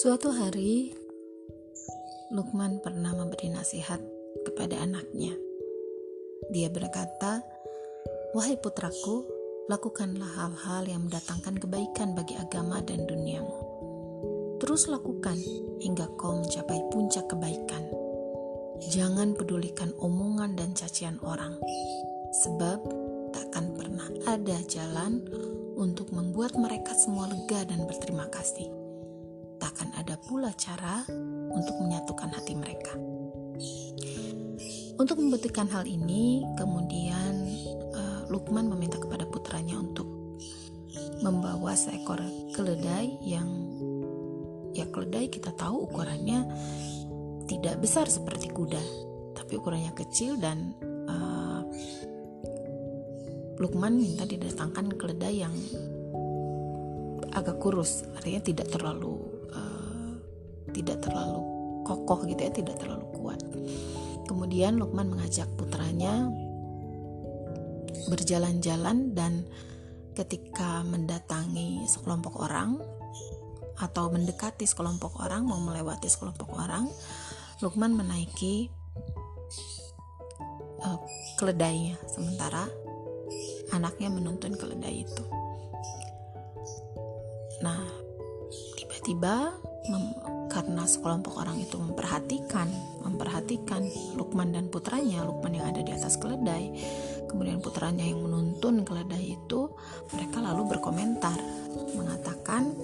Suatu hari, Luqman pernah memberi nasihat kepada anaknya. Dia berkata, "Wahai putraku, lakukanlah hal-hal yang mendatangkan kebaikan bagi agama dan duniamu. Terus lakukan hingga kau mencapai puncak kebaikan. Jangan pedulikan omongan dan cacian orang, sebab takkan pernah ada jalan untuk membuat mereka semua lega dan berterima kasih. Takkan ada pula cara untuk menyatukan hati mereka." Untuk membuktikan hal ini, kemudian Luqman meminta kepada putranya untuk membawa seekor keledai yang keledai kita tahu ukurannya tidak besar seperti kuda, tapi ukurannya kecil, dan Luqman minta didatangkan keledai yang agak kurus, artinya tidak terlalu kokoh gitu ya, tidak terlalu kuat. Kemudian Luqman mengajak putranya berjalan-jalan, dan ketika mendatangi sekelompok orang atau mendekati sekelompok orang, mau melewati sekelompok orang, Luqman menaiki keledainya, sementara anaknya menuntun keledai itu. Nah, tiba-tiba karena sekelompok orang itu memperhatikan Luqman dan putranya, Luqman yang ada di atas keledai, kemudian putranya yang menuntun keledai itu, mereka lalu berkomentar mengatakan,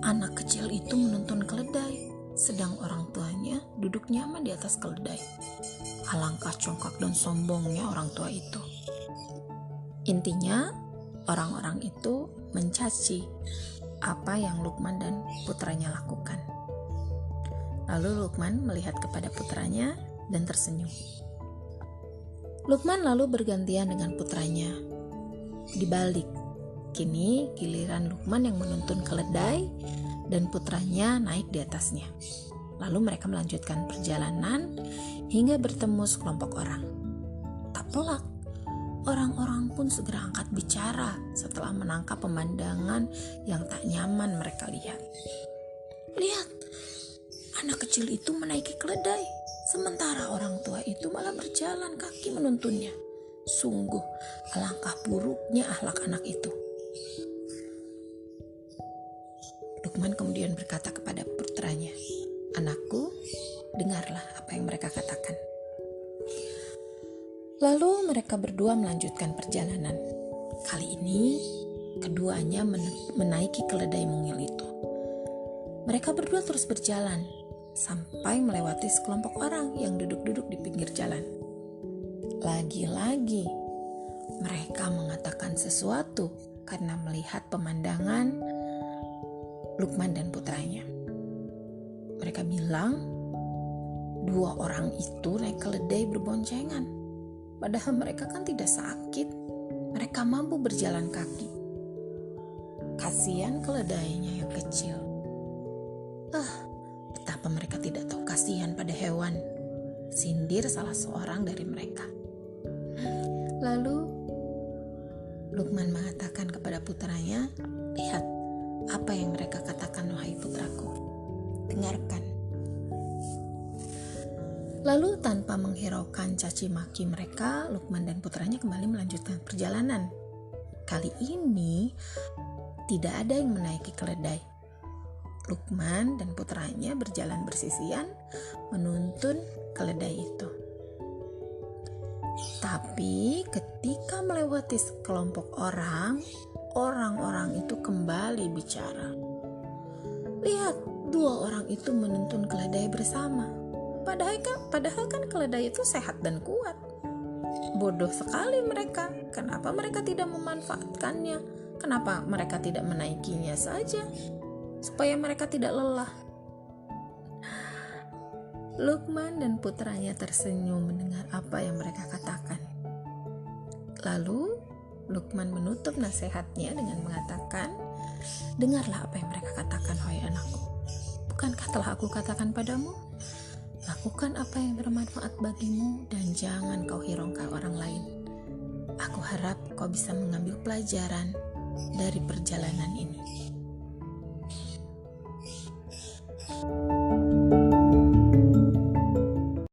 anak kecil itu menuntun keledai, sedang orang tuanya duduk nyaman di atas keledai. Alangkah congkak dan sombongnya orang tua itu. Intinya, orang-orang itu mencaci apa yang Luqman dan putranya lakukan. Lalu Luqman melihat kepada putranya dan tersenyum. Luqman lalu bergantian dengan putranya. Dibalik, kini giliran Luqman yang menuntun keledai dan putranya naik di atasnya. Lalu mereka melanjutkan perjalanan hingga bertemu sekelompok orang. Tak pelak, orang-orang pun segera angkat bicara setelah menangkap pemandangan yang tak nyaman mereka lihat. "Lihat, anak kecil itu menaiki keledai, sementara orang tua itu malah berjalan kaki menuntunnya. Sungguh alangkah buruknya akhlak anak itu." Luqman kemudian berkata kepada putranya, "Anakku, dengarlah apa yang mereka katakan." Lalu mereka berdua melanjutkan perjalanan. Kali ini keduanya menaiki keledai mungil itu. Mereka berdua terus berjalan sampai melewati sekelompok orang yang duduk-duduk di pinggir jalan. Lagi-lagi mereka mengatakan sesuatu karena melihat pemandangan Luqman dan putranya. Mereka bilang, dua orang itu naik keledai berboncengan. Padahal mereka kan tidak sakit. Mereka mampu berjalan kaki. Kasihan keledainya yang kecil. Betapa mereka tidak tahu kasihan pada hewan, sindir salah seorang dari mereka. Lalu Luqman mengatakan kepada putranya, "Lihat apa yang mereka katakan, wahai putraku. Dengarkan." Lalu tanpa menghiraukan caci maki mereka, Luqman dan putranya kembali melanjutkan perjalanan. Kali ini tidak ada yang menaiki keledai. Luqman dan putranya berjalan bersisian menuntun keledai itu. Tapi ketika melewati sekelompok orang, orang-orang itu kembali bicara. "Lihat, dua orang itu menuntun keledai bersama. Padahal kan keledai itu sehat dan kuat. Bodoh sekali mereka. Kenapa mereka tidak memanfaatkannya? Kenapa mereka tidak menaikinya saja, supaya mereka tidak lelah?" Luqman dan putranya tersenyum mendengar apa yang mereka katakan. Lalu Luqman menutup nasihatnya dengan mengatakan, "Dengarlah apa yang mereka katakan, wahai anakku. Bukankah telah aku katakan padamu? Lakukan apa yang bermanfaat bagimu dan jangan kau hiraukan orang lain. Aku harap kau bisa mengambil pelajaran dari perjalanan ini."